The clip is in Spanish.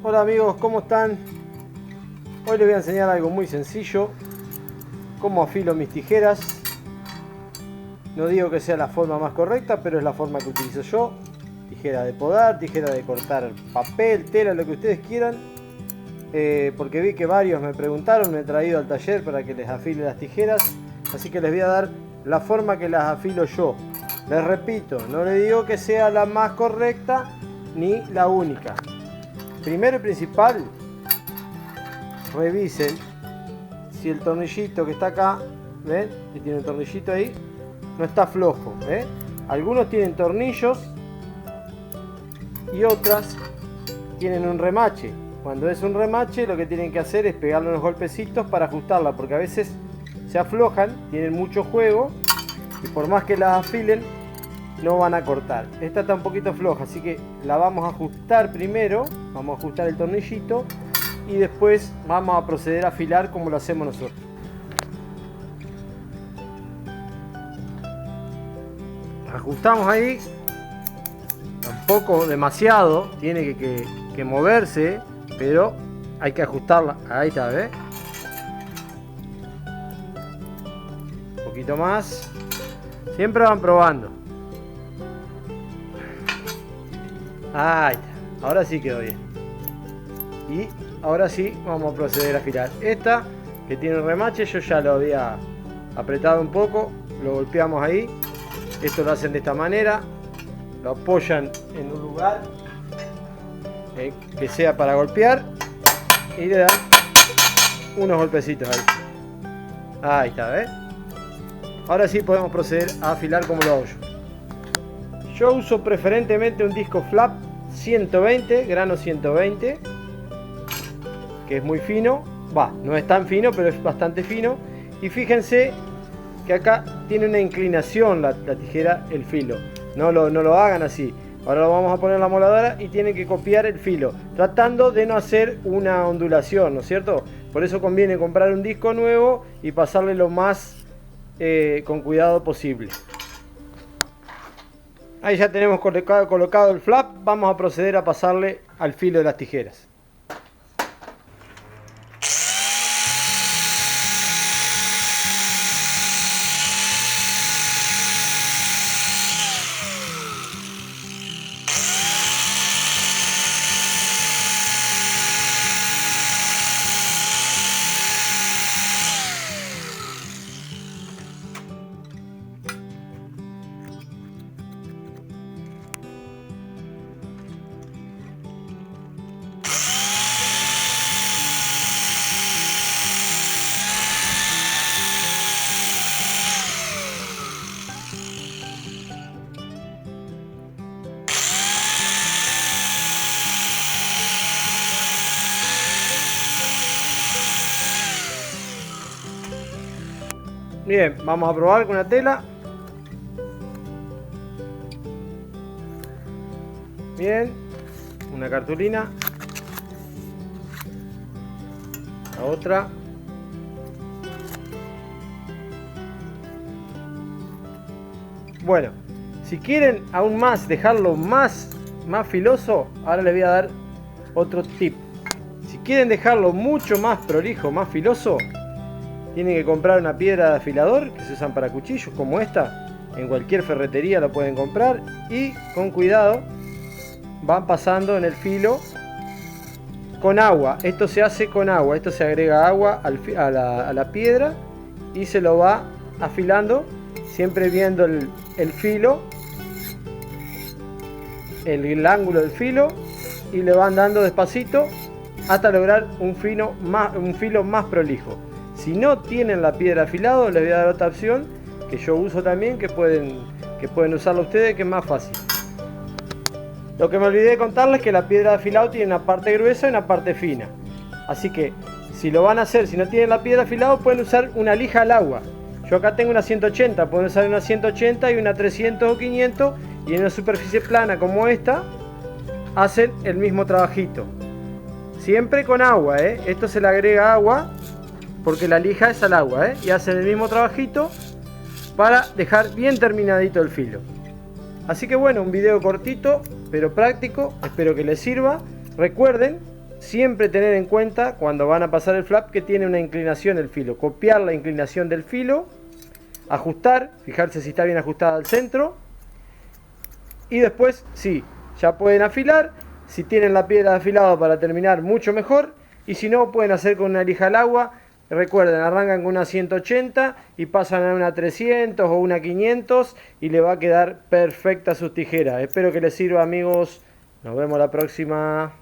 Hola amigos, ¿cómo están? Hoy les voy a enseñar algo muy sencillo, cómo afilo mis tijeras. No digo que sea la forma más correcta, pero es la forma que utilizo yo. Tijera de podar, tijera de cortar papel, tela, lo que ustedes quieran. Porque vi que varios me preguntaron, me he traído al taller para que les afile las tijeras. Así que les voy a dar la forma que las afilo yo. Les repito, no les digo que sea la más correcta ni la única. Primero y principal, revisen si el tornillito que está acá, ¿ven? Que tiene un tornillito ahí, no está flojo, ¿ven? Algunos tienen tornillos y otras tienen un remache. Cuando es un remache, lo que tienen que hacer es pegarle unos golpecitos para ajustarla, porque a veces se aflojan, tienen mucho juego y por más que las afilen no van a cortar. Esta está un poquito floja, así que la vamos a ajustar primero. Vamos a ajustar el tornillito y después vamos a proceder a afilar como lo hacemos nosotros. Ajustamos ahí, tampoco demasiado, tiene que moverse, pero hay que ajustarla. Ahí está, ¿ves? Un poquito más. Siempre van probando. Ahí está. Ahora sí quedó bien. Y ahora sí vamos a proceder a afilar. Esta que tiene un remache, yo ya lo había apretado un poco. Lo golpeamos ahí. Esto lo hacen de esta manera. Lo apoyan en un lugar que sea para golpear. Y le dan unos golpecitos ahí. Ahí está, ¿ves? Ahora sí podemos proceder a afilar como lo hago yo. Yo uso preferentemente un disco flap 120, grano 120, que es muy fino. No es tan fino, pero es bastante fino. Y fíjense que acá tiene una inclinación la tijera, el filo. No lo hagan así. Ahora lo vamos a poner en la moladora y tienen que copiar el filo, tratando de no hacer una ondulación, ¿no es cierto? Por eso conviene comprar un disco nuevo y pasarle lo más con cuidado posible. Ahí ya tenemos colocado el flap. Vamos a proceder a pasarle al filo de las tijeras. Bien, vamos a probar con una tela. Bien, una cartulina. La otra. Bueno, si quieren aún más dejarlo más filoso, ahora les voy a dar otro tip. Si quieren dejarlo mucho más prolijo, más filoso, tienen que comprar una piedra de afilador que se usan para cuchillos como esta. En cualquier ferretería lo pueden comprar. Y con cuidado van pasando en el filo con agua. Esto se hace con agua. Esto se agrega agua a la piedra y se lo va afilando. Siempre viendo el filo, el ángulo del filo. Y le van dando despacito hasta lograr un filo más prolijo. Si no tienen la piedra afilado, les voy a dar otra opción que yo uso también, que pueden usarla ustedes, que es más fácil. Lo que me olvidé de contarles es que la piedra de afilado tiene una parte gruesa y una parte fina. Así que si lo van a hacer, si no tienen la piedra afilado, pueden usar una lija al agua. Yo acá tengo una 180, pueden usar una 180 y una 300 o 500, y en una superficie plana como esta hacen el mismo trabajito. Siempre con agua, Esto se le agrega agua porque la lija es al agua, y hacen el mismo trabajito para dejar bien terminadito el filo. Así que bueno, un video cortito pero práctico, espero que les sirva. Recuerden siempre tener en cuenta cuando van a pasar el flap que tiene una inclinación el filo. Copiar la inclinación del filo, ajustar, fijarse si está bien ajustada al centro. Y después, sí, ya pueden afilar. Si tienen la piedra de afilado para terminar, mucho mejor. Y si no, pueden hacer con una lija al agua. Recuerden, arrancan con una 180 y pasan a una 300 o una 500 y le va a quedar perfecta sus tijeras. Espero que les sirva, amigos. Nos vemos la próxima.